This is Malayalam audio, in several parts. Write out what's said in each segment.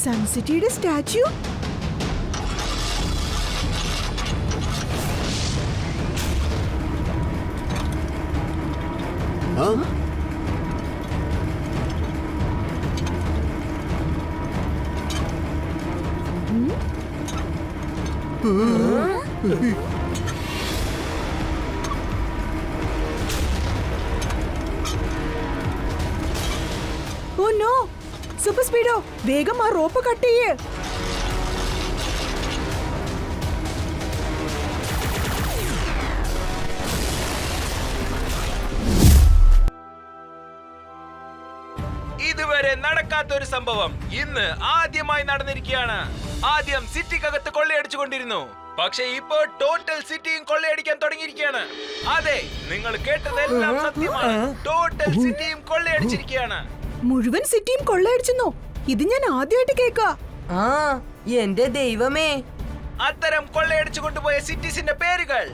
സൺസിറ്റിയുടെ statue. Oh no, super Speedo, വേഗം ആ റോപ്പ് കട്ട് ചെയ്യ്. ഇതുവരെ നടക്കാത്തൊരു സംഭവം ഇന്ന് ആദ്യമായി നടന്നിരിക്കുകയാണ്. ആദ്യം സിറ്റിക്കകത്ത് കൊള്ളയടിച്ചുകൊണ്ടിരുന്നു, പക്ഷെ ഇപ്പോ ടോട്ടൽ സിറ്റിയും കൊള്ളയടിക്കാൻ തുടങ്ങിയിരിക്കുകയാണ്. അതെ, നിങ്ങൾ കേട്ടതെല്ലാം സത്യമാണ്. ടോട്ടൽ സിറ്റിയും കൊള്ളയടിച്ചിരിക്കുകയാണ്. മുഴുവൻ സിറ്റിയും കൊള്ളയടിച്ചെന്നോ? ഇത് ഞാൻ ആദ്യമായിട്ട് കേൾക്കാ. ആ, എന്റെ ദൈവമേ. അത്തരം കൊള്ളയടിച്ചു കൊണ്ടുപോയ സിറ്റീസിന്റെ പേരുകൾ: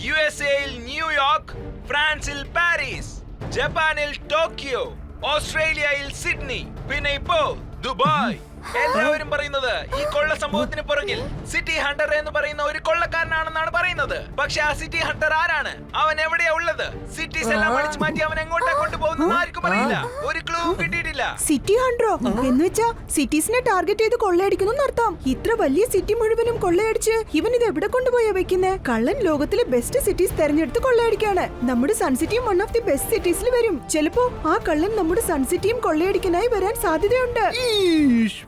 യുഎസ്എയിൽ ന്യൂയോർക്ക്, ഫ്രാൻസിൽ പാരീസ്, ജപ്പാനിൽ ടോക്കിയോ, ഓസ്ട്രേലിയയിൽ സിഡ്നി, പിന്നെ ഇപ്പോ ദുബായ്. എല്ലാവരും പറയുന്നത് ഈ കൊള്ള സംഭവത്തിന് പുറകിൽ സിറ്റി ഹണ്ടർ എന്ന് പറയുന്ന ഒരു കൊള്ളക്കാരനാണെന്നാണ് പറയുന്നത്. പക്ഷെ ആ സിറ്റി ഹണ്ടർ ആരാണ്? അവൻ എവിടെയാ ഉള്ളത്? സിറ്റീസ് എല്ലാം അടിച്ചു മാറ്റി അവൻ എങ്ങോട്ടാ കൊണ്ടുപോകുന്നത് ആർക്കും അറിയില്ല. ഒരു ക്ലൂ കിട്ടിയിട്ടില്ല. സിറ്റി ഹണ്ടറോ എന്ന് വെച്ചാ സിറ്റീസിനെ ടാർഗറ്റ് ചെയ്ത് കൊള്ളയടിക്കുന്നു അർത്ഥം. ഇത്ര വലിയ സിറ്റി മുഴുവനും കൊള്ളയടിച്ച് ഇവൻ ഇത് എവിടെ കൊണ്ടുപോയാ വെക്കുന്നേ? കള്ളൻ ലോകത്തിലെ ബെസ്റ്റ് സിറ്റീസ് തെരഞ്ഞെടുത്ത് കൊള്ളയടിക്കാണ്. നമ്മുടെ സൺസിറ്റിയും വൺ ഓഫ് ദി ബെസ്റ്റ് സിറ്റീസിൽ വരും. ചിലപ്പോ ആ കള്ളൻ നമ്മുടെ സൺസിറ്റിയും കൊള്ളയടിക്കാനായി വരാൻ സാധ്യതയുണ്ട്.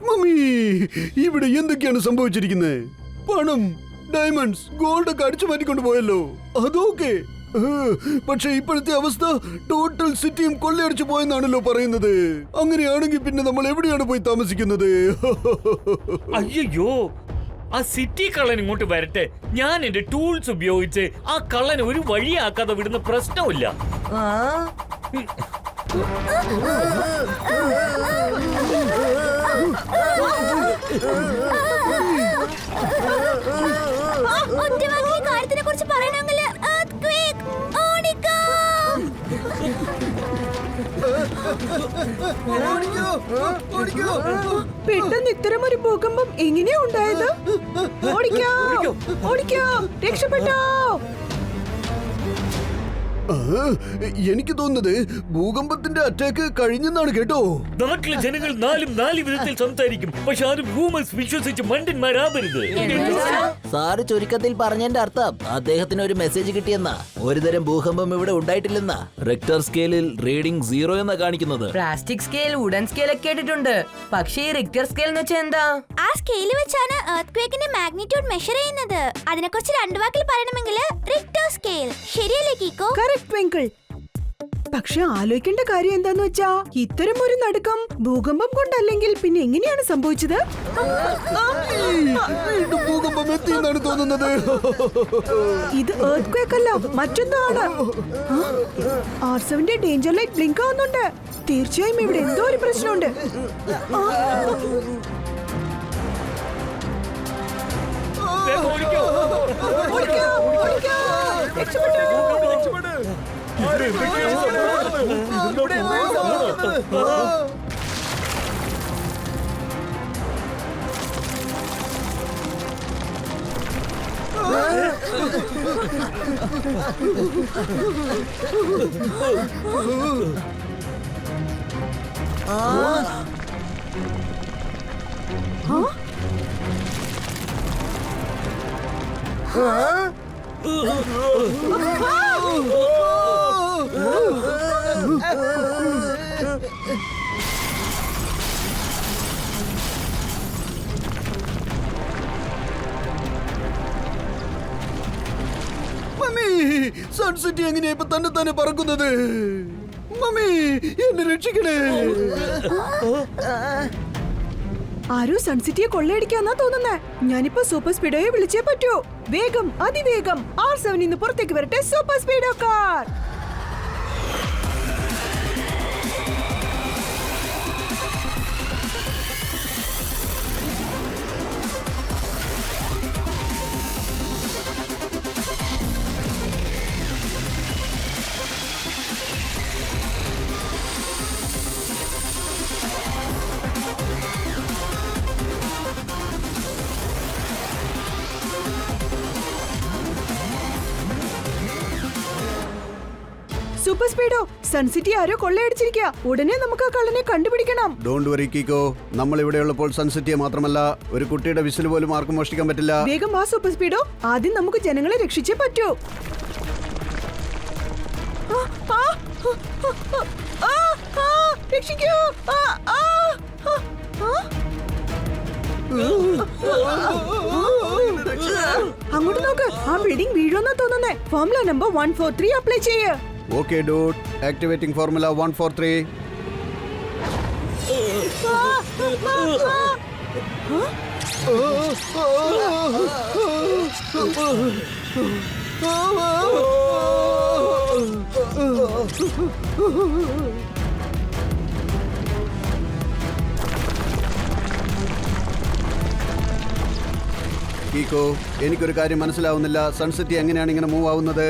മമ്മി, ഇവിടെ എന്തൊക്കെയാണ് സംഭവിച്ചിരിക്കുന്നത്? പണം, ഡയമണ്ട്സ്, ഗോൾഡ് ഒക്കെ അടിച്ചു മാറ്റിക്കൊണ്ട് പോയല്ലോ, അതൊക്കെ. പക്ഷെ ഇപ്പോഴത്തെ അവസ്ഥ ടോട്ടൽ സിറ്റിയും കൊള്ളയടിച്ചു പോയെന്നാണല്ലോ പറയുന്നത്. അങ്ങനെയാണെങ്കിൽ പിന്നെ നമ്മൾ എവിടെയാണ് പോയി താമസിക്കുന്നത്? അയ്യോ, ആ സിറ്റി കള്ളൻ ഇങ്ങോട്ട് വരട്ടെ. ഞാൻ എന്റെ ടൂൾസ് ഉപയോഗിച്ച് ആ കള്ളനെ ഒരു വഴിയാക്കാതെ വിടുന്ന പ്രശ്നമില്ല. കാര്യത്തിനെ കുറിച്ച് പറയണമെങ്കിൽ പെട്ടെന്ന് ഇത്തരം ഒരു ഭൂകമ്പം എങ്ങനെയാ ഉണ്ടായത്? ഓടിക്കാം, ഓടിക്കാം, രക്ഷപ്പെട്ടോ. എനിക്ക് തോന്നുന്നത് ഭൂകമ്പത്തിന്റെ അറ്റാക്ക് കഴിഞ്ഞെന്നാണ് കേട്ടോ. നാട്ടിലെ ജനങ്ങൾ നാല് വിധത്തിൽ സംസാരിക്കും, പക്ഷെ ആരും റൂമേഴ്സ് വിശ്വസിച്ച് മണ്ടന്മാരാവരുത്. സാറ് ചുരുക്കത്തിൽ പറഞ്ഞതിന്റെ അർത്ഥം അദ്ദേഹത്തിന് ഒരു മെസ്സേജ് കിട്ടിയെന്നാ. ഒരുതരം ഭൂകമ്പം ഇവിടെ ഉണ്ടായിട്ടില്ലെന്നാ. റിക്ടർ സ്കെയിലിൽ റീഡിംഗ് 0 എന്നാ കാണിക്കുന്നത്. പ്ലാസ്റ്റിക് സ്കെയിൽ, വുഡൻ സ്കെയിൽ ഒക്കെ കേട്ടിട്ടുണ്ട്, പക്ഷേ ഈ റിക്ടർ സ്കെയിൽ എന്ന് വെച്ചാൽ എന്താ? ആ സ്കെയിൽ വെച്ചാണ് എർത്ത്ക്വേക്കിന്റെ മാഗ്നിറ്റ്യൂഡ് മെഷർ ചെയ്യുന്നത്. അതിനെക്കുറിച്ച് രണ്ടു വാക്കിൽ പറയണമെങ്കിൽ റിക്ടർ സ്കെയിൽ. ശരിയല്ലേ കീക്കോ? ട്വിങ്കിൾ. പക്ഷെ ആലോചിക്കേണ്ട കാര്യം എന്താന്ന് വെച്ചാ, ഇത്തരം ഒരു നടുക്കം ഭൂകമ്പം കൊണ്ടല്ലെങ്കിൽ പിന്നെ എങ്ങനെയാണ് സംഭവിച്ചത്? ഭൂകമ്പം എത്തിയെന്നാണ് തോന്നുന്നത്. ഇത് എർത്ത്ക്വേക്ക് അല്ല, മറ്റൊന്നാണ്. R7ന്റെ ഡേഞ്ചർ ലൈറ്റ് ബ്ലിങ്ക് ആവുന്നുണ്ട്. തീർച്ചയായും ഇവിടെ എന്തോ ഒരു പ്രശ്നമുണ്ട്. മമ്മി, സൺസിറ്റി എങ്ങനെയാ ഇപ്പൊ തന്നെ പറക്കുന്നത്? മമ്മി, എന്നെ രക്ഷിക്കണേ. ആരോ സൺസിറ്റിയെ കൊള്ളയടിക്കാന്നാ തോന്നുന്നേ. ഞാനിപ്പോ സൂപ്പർ സ്പീഡോയെ വിളിച്ചേ പറ്റൂ. വേഗം, അതിവേഗം R7 നിന്ന് പുറത്തേക്ക് വരട്ടെ സൂപ്പർ സ്പീഡോ കാർ. സൂപ്പർ സ്പീഡോ, സൺസിറ്റി ആരോ കൊള്ളയടിച്ചിരിക്കുക. ഉടനെ നമുക്ക് ആ കള്ളനെ കണ്ടുപിടിക്കണം. ഡോണ്ട് വറി കീക്കോ, നമ്മൾ ഇവിടെ ഉള്ളപ്പോൾ സൺസിറ്റിയെ മാത്രമല്ല ഒരു കുട്ടിയുടെ വിസിൽ പോലും ആർക്കും മോഷ്ടിക്കാൻ പറ്റില്ല. വേഗം വാ സൂപ്പർ സ്പീഡോ, ആദ്യം നമുക്ക് ജനങ്ങളെ രക്ഷിച്ചേ പറ്റൂ. രക്ഷിക്കൂ. അങ്ങോട്ട് നോക്ക്, ആ ബിൽഡിംഗ് വീഴുമെന്നാ തോന്നുന്നേ. ഫോർമുല നമ്പർ 143 അപ്ലൈ ചെയ്യ്. Okay dude, activating formula 143. കീക്കോ, എനിക്കൊരു കാര്യം മനസ്സിലാവുന്നില്ല. സൺസിറ്റി എങ്ങനെയാണ് ഇങ്ങനെ മൂവ് ആവുന്നത്?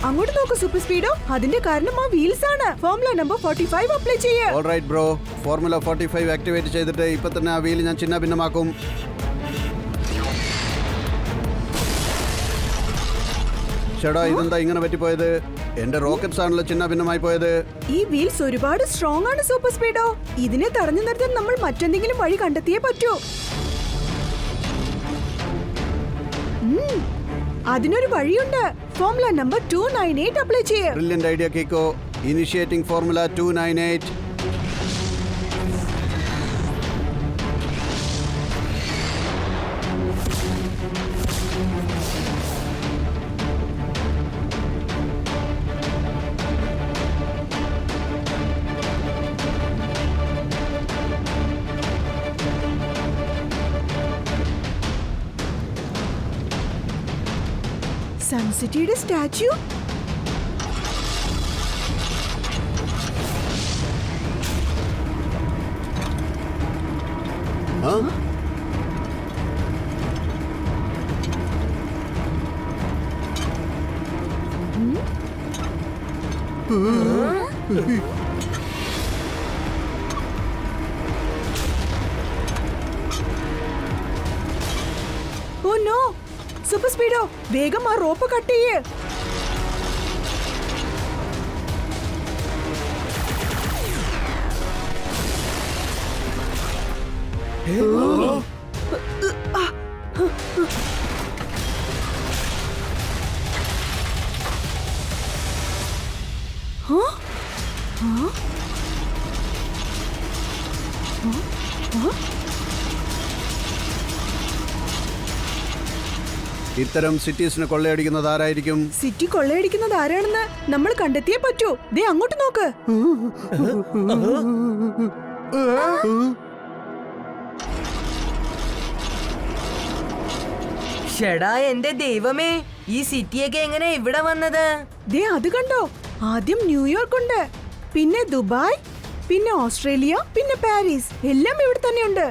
അങ്ങോട്ട് നോക്ക് സൂപ്പർ സ്പീഡോ, അതിന്റെ കാരണം ആ വീൽസ് ആണ്. ഫോർമുല നമ്പർ 45 അപ്ലൈ ചെയ്യ്. ഓൾറൈറ്റ് ബ്രോ, ഫോർമുല 45 ആക്ടിവേറ്റ് ചെയ്തിട്ട് ഇപ്പൊ തന്നെ ആ വീൽ ഞാൻ ചിന്ന ഭിന്നമാക്കും. ചേട്ടാ, ഇതെന്താ ഇങ്ങനെ പറ്റിപ്പോയത്? എന്റെ റോക്കറ്റ്സ് ആണല്ലോ ചിന്ന ഭിന്നമായി പോയത്. ഈ വീൽസ് ഒരുപാട് സ്ട്രോങ് ആണ് സൂപ്പർ സ്പീഡോ. ഇതിനെ തടഞ്ഞു നിർത്താൻ നമ്മൾ മറ്റെന്തെങ്കിലും വഴി കണ്ടെത്തിയേ പറ്റൂ. അതിനൊരു വഴിയുണ്ട്. ഫോർമുല നമ്പർ 298 അപ്ലൈ ചെയ്യ്. Brilliant idea Kicko. Initiating formula 298. സൺസിറ്റിയുടെ statue. Oh no super Speedo, വേഗം ആ റോപ്പ് കട്ട് ചെയ്യ്. ഇത്തരം സിറ്റീസിനെ കൊള്ളയടിക്കുന്നത് ആരായിരിക്കും? സിറ്റി കൊള്ളയടിക്കുന്നത് ആരാണെന്ന് നമ്മൾ കണ്ടെത്തിയേ പറ്റൂ. ദേ അങ്ങോട്ട് നോക്ക്. ഷെടാ എന്റെ ദൈവമേ, ഈ സിറ്റിയൊക്കെ എങ്ങനെ ഇവിടെ വന്നത്? ദേ അത് കണ്ടോ, ആദ്യം ന്യൂയോർക്ക് ഉണ്ട്, പിന്നെ ദുബായ്, പിന്നെ ഓസ്ട്രേലിയ, പിന്നെ പാരീസ്. എല്ലാം ഇവിടെ തന്നെ ഉണ്ട്.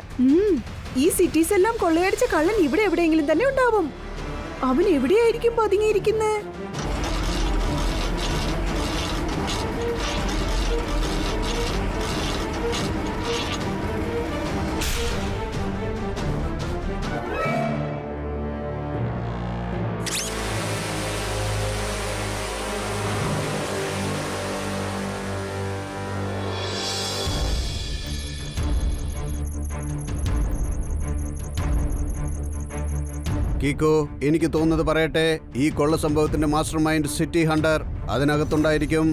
ഈ സിറ്റീസ് എല്ലാം കൊള്ളയടിച്ച കള്ളൻ ഇവിടെ എവിടെയെങ്കിലും തന്നെ ഉണ്ടാവും. അവൻ എവിടെയായിരിക്കും പതുങ്ങിയിരിക്കുന്നത്? കീക്കോ, എനിക്ക് തോന്നുന്നത് പറയട്ടെ. ഈ കൊള്ള സംഭവത്തിന്റെ മാസ്റ്റർ മൈൻഡ് സിറ്റി ഹണ്ടർ അതിനകത്തുണ്ടായിരിക്കും.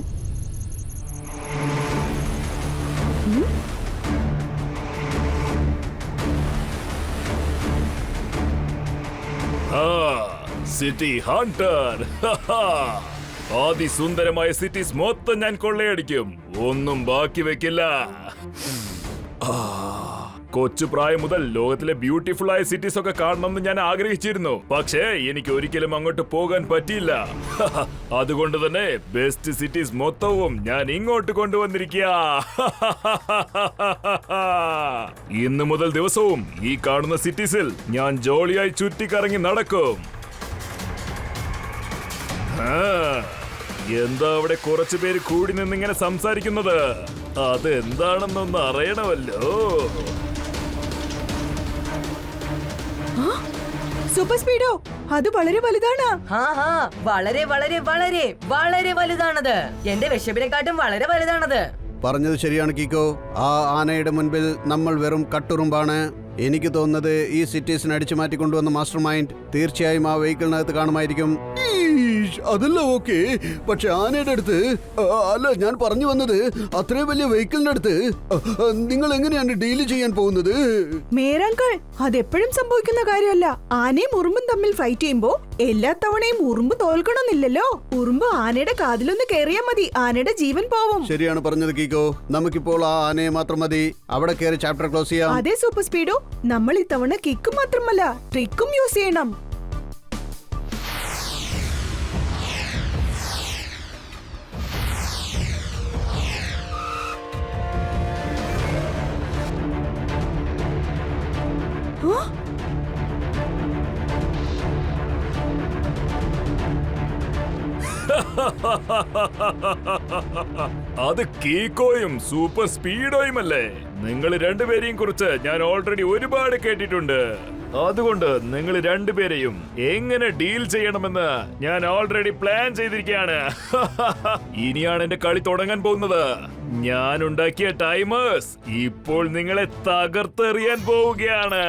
City Hunter. അതിസുന്ദരമായ സിറ്റീസ് മൊത്തം ഞാൻ കൊള്ളയടിക്കും, ഒന്നും ബാക്കി വെക്കില്ല. കൊച്ചു പ്രായം മുതൽ ലോകത്തിലെ ബ്യൂട്ടിഫുൾ ആയ സിറ്റീസ് ഒക്കെ കാണണമെന്ന് ഞാൻ ആഗ്രഹിച്ചിരുന്നു. പക്ഷേ എനിക്ക് ഒരിക്കലും അങ്ങോട്ട് പോകാൻ പറ്റിയില്ല. അതുകൊണ്ട് തന്നെ ബെസ്റ്റ് സിറ്റീസ് മൊത്തവും ഞാൻ ഇങ്ങോട്ട് കൊണ്ടുവന്നിരിക്കുക. ഇന്നു മുതൽ ദിവസവും ഈ കാണുന്ന സിറ്റീസിൽ ഞാൻ ജോളിയായി ചുറ്റിക്കറങ്ങി നടക്കും. എന്താ അവിടെ കുറച്ചു പേര് കൂടി നിന്നിങ്ങനെ സംസാരിക്കുന്നത്? അതെന്താണെന്നൊന്ന് അറിയണമല്ലോ. സൂപ്പർ സ്പീഡോ അത് വളരെ വലുതാണ്. ഹാ ഹാ വളരെ വളരെ വളരെ വളരെ വലുതാണത്. എന്റെ വിശപ്പിനെക്കാട്ടും വളരെ വലുതാണത്. പറഞ്ഞത് ശരിയാണ് കീക്കോ. ആ ആനയുടെ മുൻപിൽ നമ്മൾ വെറും കട്ടുറുമ്പാണ്. എനിക്ക് തോന്നുന്നത് ഈ സിറ്റീസിനെ അടിച്ചു മാറ്റി കൊണ്ടുവന്ന മാസ്റ്റർ മൈൻഡ് തീർച്ചയായും ആ വെഹിക്കിളിനകത്ത് കാണുമായിരിക്കും. അതല്ല ഓക്കെ, പക്ഷെ ആനയുടെ അടുത്ത് അല്ല, ഞാൻ പറഞ്ഞു വന്നത് അത്രയും വലിയ വെഹിക്കിളിന്റെ അടുത്ത് നിങ്ങൾ എങ്ങനെയാണ് ഡീൽ ചെയ്യാൻ പോകുന്നത്? മേരാങ്കൾ അതെപ്പോഴും സംഭവിക്കുന്ന കാര്യമല്ല. ആനയും ഉറുമ്പും തമ്മിൽ ഫൈറ്റ് ചെയ്യുമ്പോ എല്ലാ തവണയും ഉറുമ്പ് തോൽക്കണമെന്നില്ലല്ലോ. ഉറുമ്പ് ആനയുടെ കാതിലൊന്ന് കയറിയാൽ മതി, ആനയുടെ ജീവൻ പോവും. ശരിയാണ് പറഞ്ഞത് കീക്കോ. നമുക്കിപ്പോൾ ആ ആനയെ മാത്രം മതി. അവിടെ കയറി ചാപ്റ്റർ ക്ലോസ് ചെയ്യാം. അതെ സൂപ്പർ സ്പീഡോ, നമ്മൾ ഇത്തവണ കിക്ക് മാത്രമല്ല ട്രിക്കും യൂസ് ചെയ്യണം. അത് കീക്കോയും സൂപ്പർ സ്പീഡോയുമല്ലേ? നിങ്ങൾ രണ്ടുപേരെയും കുറിച്ച് ഞാൻ ഓൾറെഡി ഒരുപാട് കേട്ടിട്ടുണ്ട്. അതുകൊണ്ട് നിങ്ങൾ രണ്ടുപേരെയും എങ്ങനെ ഡീൽ ചെയ്യണമെന്ന് ഞാൻ ഓൾറെഡി പ്ലാൻ ചെയ്തിരിക്കുകയാണ്. ഇനിയാണ് എന്റെ കളി തുടങ്ങാൻ പോകുന്നത്. ഞാൻ ഉണ്ടാക്കിയ ടൈമേഴ്സ് ഇപ്പോൾ നിങ്ങളെ തകർത്തെറിയാൻ പോവുകയാണ്.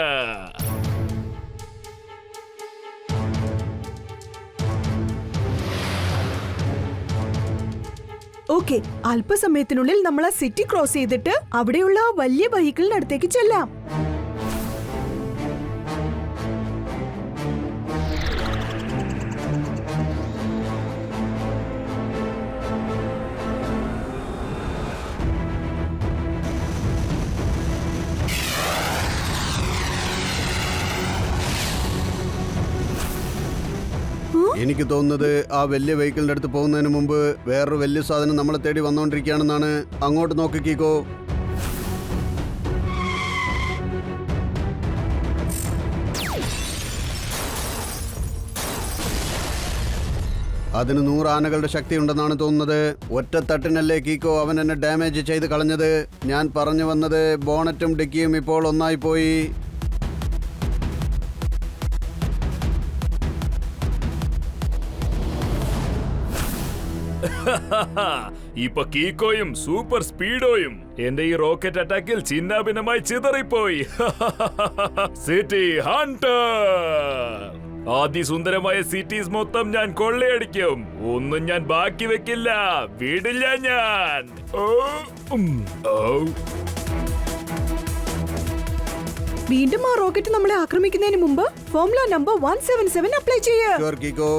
ഓക്കെ, അല്പസമയത്തിനുള്ളിൽ നമ്മൾ ആ സിറ്റി ക്രോസ് ചെയ്തിട്ട് അവിടെയുള്ള ആ വലിയ വെഹിക്കിളിന് അടുത്തേക്ക് ചെല്ലാം. എനിക്ക് തോന്നുന്നത് ആ വലിയ വെഹിക്കിളിന്റെ അടുത്ത് പോകുന്നതിന് മുമ്പ് വേറൊരു വലിയ സാധനം നമ്മളെ തേടി വന്നുകൊണ്ടിരിക്കുകയാണെന്നാണ്. അങ്ങോട്ട് നോക്കി കീക്കോ. അതിന് 100 ആനകളുടെ ശക്തി ഉണ്ടെന്നാണ് തോന്നുന്നത്. ഒറ്റ തട്ടിനല്ലേ കീക്കോ അവൻ എന്നെ ഡാമേജ് ചെയ്ത് കളഞ്ഞത്. ഞാൻ പറഞ്ഞു വന്നത് ബോണറ്റും ഡിക്കിയും ഇപ്പോൾ ഒന്നായി പോയി. ഇപ്പൊ കീക്കോയും സൂപ്പർ സ്പീഡോയും എന്റെ ഈ റോക്കറ്റ് അറ്റാക്കിൽ ചിന്നാഭിന്നമായി ചിതറിപ്പോയി. City Hunter! അതിസുന്ദരമായ സിറ്റീസ് മൊത്തം ഞാൻ കൊള്ളയടിക്കും. ഒന്നും ഞാൻ ബാക്കി വെക്കില്ല, വിടില്ല ഞാൻ. വീണ്ടും ആ റോക്കറ്റ് നമ്മളെ ആക്രമിക്കുന്നതിന് മുമ്പ് ഫോർമുല നമ്പർ 177 അപ്ലൈ ചെയ്യുക.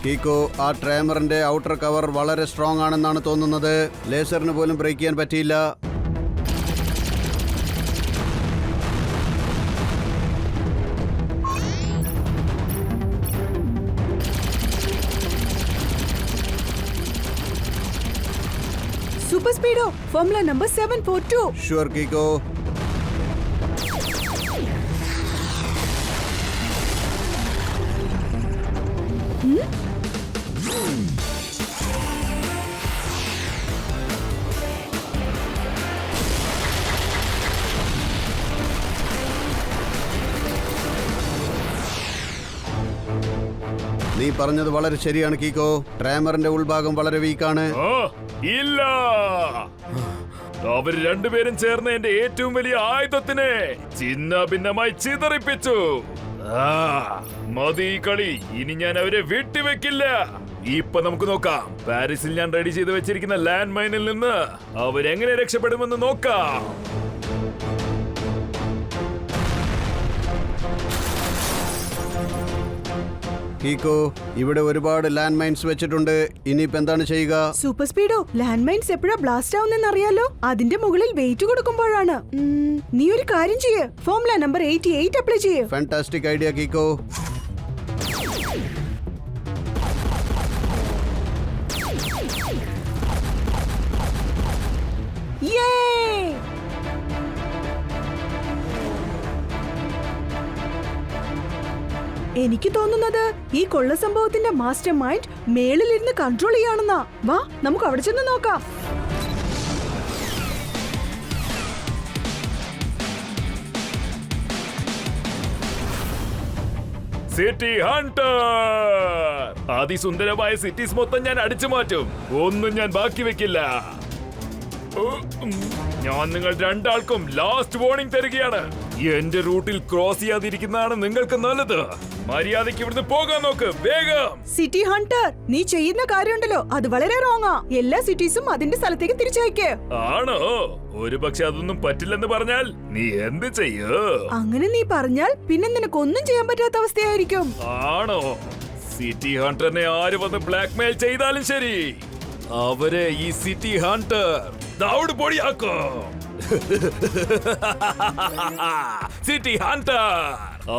കീക്കോ, ആ ട്രേമറിന്റെ ഔട്ടർ കവർ വളരെ സ്ട്രോങ് ആണെന്നാണ് തോന്നുന്നത്. ലേസറിന് പോലും ബ്രേക്ക് ചെയ്യാൻ പറ്റിയില്ല. Super Speedo, formula number 742. Sure Kicko. നീ പറഞ്ഞത് വളരെ ശരിയാണ് കീക്കോ. ട്രേമറിന്റെ ഉൾഭാഗം വളരെ വീക്കാണ്. ഇല്ല, അവർ രണ്ടുപേരും ചേർന്ന് എന്റെ ഏറ്റവും വലിയ ആയുധത്തിനെ ചിന്ന ഭിന്നമായി ചിതറിപ്പിച്ചു. മതി കളി, ഇനി ഞാൻ അവരെ വിട്ടുവെക്കില്ല. ഇപ്പൊ നമുക്ക് നോക്കാം, പാരീസിൽ ഞാൻ റെഡി ചെയ്ത് വെച്ചിരിക്കുന്ന ലാൻഡ് മൈനിൽ നിന്ന് അവരെങ്ങനെ രക്ഷപ്പെടുമെന്ന് നോക്കാം. കീക്കോ, ഇവിടെ ഒരുപാട് ലാൻഡ് മൈൻസ് വെച്ചിട്ടുണ്ട്. ഇനിയിപ്പോ എന്താണ് ചെയ്യുക? സൂപ്പർ സ്പീഡോ, ലാൻഡ് മൈൻസ് എപ്പോഴാ ബ്ലാസ്റ്റ് ആവുന്നെന്ന് അറിയാലോ. അതിന്റെ മുകളിൽ വെയിറ്റ് കൊടുക്കുമ്പോഴാണ്. നീ ഒരു കാര്യം ചെയ്യ്, ഫോർമുല നമ്പർ 88 അപ്ലൈ ചെയ്യ്. Fantastic idea Kicko. എനിക്ക് തോന്നുന്നത് ഈ കൊള്ള സംഭവത്തിന്റെ മാസ്റ്റർ മൈൻഡ് മേളിലിരുന്ന് കൺട്രോൾ ചെയ്യാണെന്നാ. വാ, നമുക്ക് അവിടെ ചെന്ന് നോക്കാം. City Hunter. അതിസുന്ദരമായ സിറ്റീസ് മൊത്തം ഞാൻ അടിച്ചു മാറ്റും. ഒന്നും ഞാൻ ബാക്കി വെക്കില്ല. ഞാൻ നിങ്ങൾ രണ്ടാൾക്കും ലാസ്റ്റ് വാർണിംഗ് തരികയാണ്. എന്റെ റൂട്ടിൽ ക്രോസ് ചെയ്യാതിരിക്കുന്നതാണ് നിങ്ങൾക്ക് നല്ലത്. മര്യാദയ്ക്ക് ഇവിടുന്ന് പോകാൻ നോക്ക്, വേഗം. സിറ്റി ഹണ്ടർ, നീ ചെയ്യുന്ന കാര്യമുണ്ടല്ലോ അത് വളരെ റോങ്ങാ. എല്ലാ സിറ്റീസും അതിന്റെ സ്ഥലത്തേക്ക് തിരിച്ചയക്കേ. ആണോ? ഒരു പക്ഷെ അതൊന്നും പറ്റില്ലെന്ന് പറഞ്ഞാൽ നീ എന്ത് ചെയ്യൂ? അങ്ങനെ നീ പറഞ്ഞാൽ പിന്നെ നിനക്കൊന്നും ചെയ്യാൻ പറ്റാത്ത അവസ്ഥയായിരിക്കും. ആണോ? സിറ്റി ഹണ്ടറിനെ ആര് വന്ന് ബ്ലാക്ക്മെയിൽ ചെയ്താലും ശരി, അവരെ ഈ സിറ്റി ഹണ്ടർ ദൗഡ് പൊടിയാക്കും. സിറ്റി ഹണ്ടർ,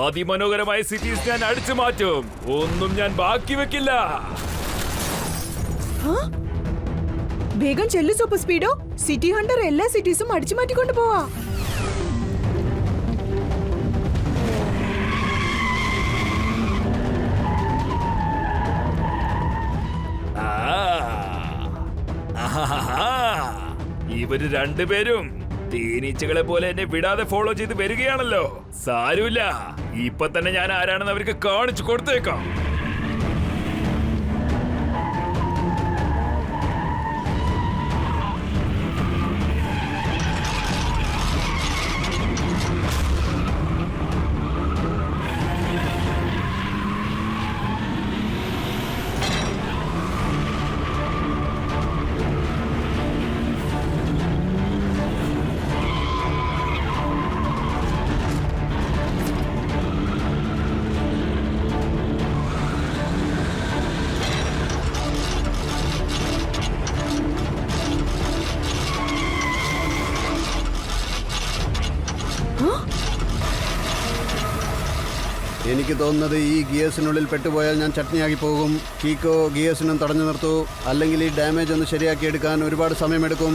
അതിമനോഹരമായ സിറ്റീസ് ഞാൻ അടിച്ചു മാറ്റും. ഒന്നും ഞാൻ ബാക്കി വെക്കില്ല. വേഗം ചെല്ലു സൂപ്പർ സ്പീഡോ. സിറ്റി ഹണ്ടർ എല്ലാ സിറ്റീസും അടിച്ചു മാറ്റിക്കൊണ്ട് പോവാ. ഇവര് രണ്ടുപേരും തേനീച്ചകളെ പോലെ എന്നെ വിടാതെ ഫോളോ ചെയ്ത് വരികയാണല്ലോ. സാരമില്ല, ഇപ്പൊ തന്നെ ഞാൻ ആരാണെന്ന് അവർക്ക് കാണിച്ചു കൊടുത്തേക്കാം. എനിക്ക് തോന്നുന്നത് ഈ ഗിയേഴ്സിനുള്ളിൽ പെട്ടുപോയാൽ ഞാൻ ചട്നിയാക്കി പോകും. കീക്കോ, ഗിയേഴ്സിനും തടഞ്ഞു നിർത്തൂ, അല്ലെങ്കിൽ ഈ ഡാമേജ് ഒന്ന് ശരിയാക്കി എടുക്കാൻ ഒരുപാട് സമയമെടുക്കും.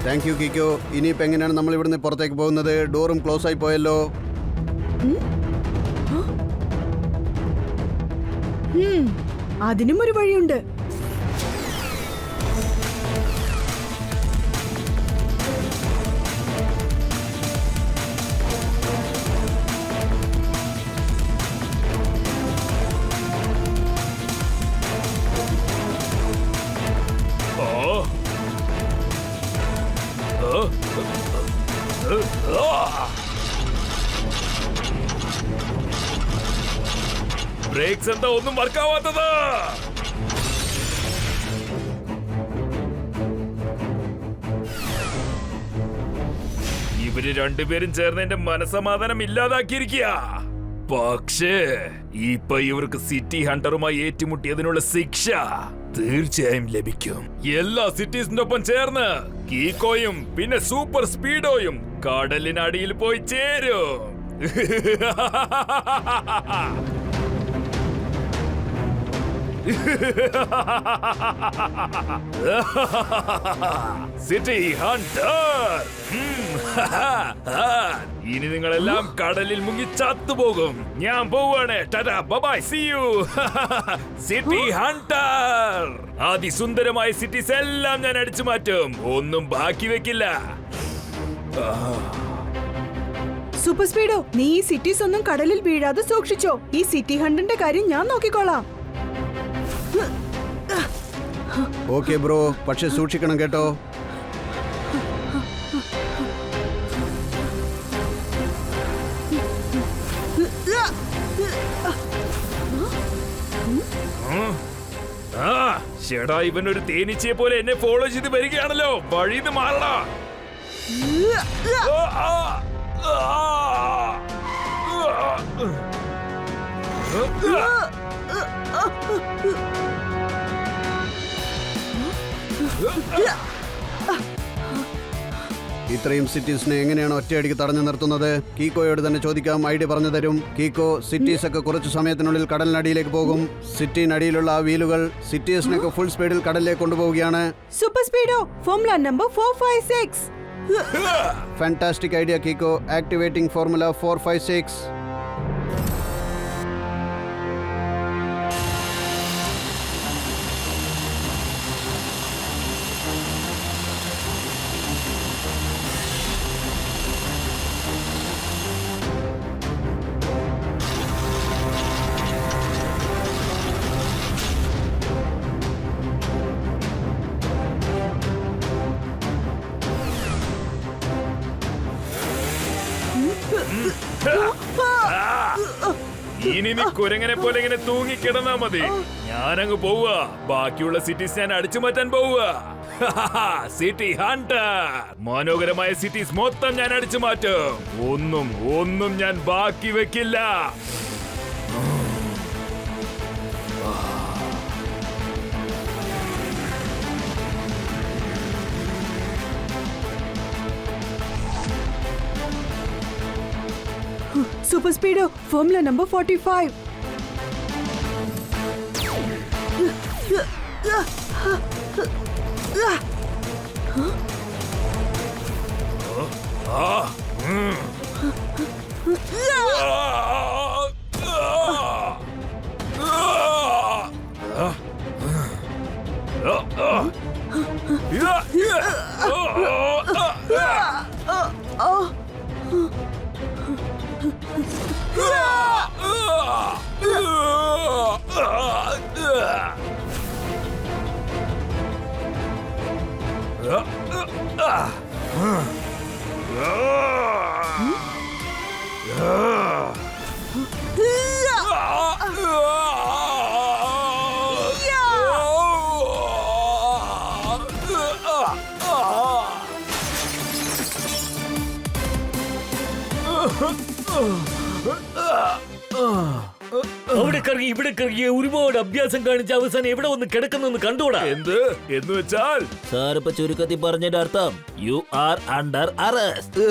Thank you Kicko. ഇനിയിപ്പോൾ എങ്ങനെയാണ് നമ്മൾ ഇവിടുന്ന് പുറത്തേക്ക് പോകുന്നത്? ഡോറും ക്ലോസ് ആയി പോയല്ലോ. അതിനും ഒരു വഴിയുണ്ട്. ബ്രേക്സ് എന്താ ഒന്നും വർക്കാവാത്തത്? ഇവര് രണ്ടുപേരും ചേർന്ന് എന്റെ മനസമാധാനം ഇല്ലാതാക്കിയിരിക്കുക. പക്ഷേ ഇപ്പൊ ഇവർക്ക് സിറ്റി ഹണ്ടറുമായി ഏറ്റുമുട്ടിയതിനുള്ള ശിക്ഷ തീർച്ചയായും ലഭിക്കും. എല്ലാ സിറ്റീസിന്റെ ഒപ്പം ചേർന്ന് കീക്കോയും പിന്നെ സൂപ്പർ സ്പീഡോയും കടലിനടിയിൽ പോയി ചേരും. സിറ്റി ഹണ്ടർ, ഇനി നിങ്ങളെല്ലാം കടലിൽ മുങ്ങി ചത്തുപോകും. ഞാൻ പോവാണ്. Tata, bye, see you. City Hunter, അതിസുന്ദരമായ സിറ്റീസ് എല്ലാം ഞാൻ അടിച്ചു മാറ്റും. ഒന്നും ബാക്കി വെക്കില്ല. സൂപ്പർ സ്പീഡോ, നീ ഈ സിറ്റീസ് ഒന്നും കടലിൽ വീഴാതെ സൂക്ഷിച്ചോ. ഈ സിറ്റി ഹണ്ടറിന്റെ കാര്യം ഞാൻ നോക്കിക്കോളാം. ഓക്കെ ബ്രോ, പക്ഷെ സൂക്ഷിക്കണം കേട്ടോ. ചേട്ടാ, ഇവനൊരു തേനീച്ചയെ പോലെ എന്നെ ഫോളോ ചെയ്ത് വരികയാണല്ലോ. വഴിന്ന് മാറടാ. ഇത്രയും സിറ്റീസിനെ എങ്ങനെയാണ് ഒറ്റയടിക്ക് തടഞ്ഞു നിർത്തുന്നത്? കീക്കോയോട് തന്നെ ചോദിക്കാം, ഐഡിയ പറഞ്ഞു തരും. കീക്കോ, സിറ്റീസ് ഒക്കെ കുറച്ചു സമയത്തിനുള്ളിൽ കടലിനടിയിലേക്ക് പോകും. സിറ്റിനടിയിലുള്ള ആ വീലുകൾ സിറ്റീസിനൊക്കെ ഫുൾ സ്പീഡിൽ കടലിലേക്ക് കൊണ്ടുപോവുകയാണ്. Super Speedo formula number 456. Fantastic idea Kicko. Activating formula 456. ഇനി നീ കുരങ്ങനെ പോലെ ഇങ്ങനെ തൂങ്ങിക്കിടന്നാ മതി. ഞാനങ്ങ് പോവുക. ബാക്കിയുള്ള സിറ്റീസ് ഞാൻ അടിച്ചു മാറ്റാൻ പോവുക. City Hunter. മനോഹരമായ സിറ്റീസ് മൊത്തം ഞാൻ അടിച്ചു മാറ്റും. ഒന്നും ഞാൻ ബാക്കി വെക്കില്ല. Super Speedo formula number 45. അവിടെ കറങ്ങി ഇവിടെ കറങ്ങി ഒരുപാട് അഭ്യാസം കാണിച്ച അവസാനം എവിടെ വന്ന് കിടക്കുന്നെന്ന് കണ്ടോടാ. എന്ത് എന്ന് വെച്ചാൽ സാർ ഇപ്പൊ ചുരുക്കത്തിൽ പറഞ്ഞതിന്റെ അർത്ഥം യു ആർ അണ്ടർ അറസ്റ്റ്.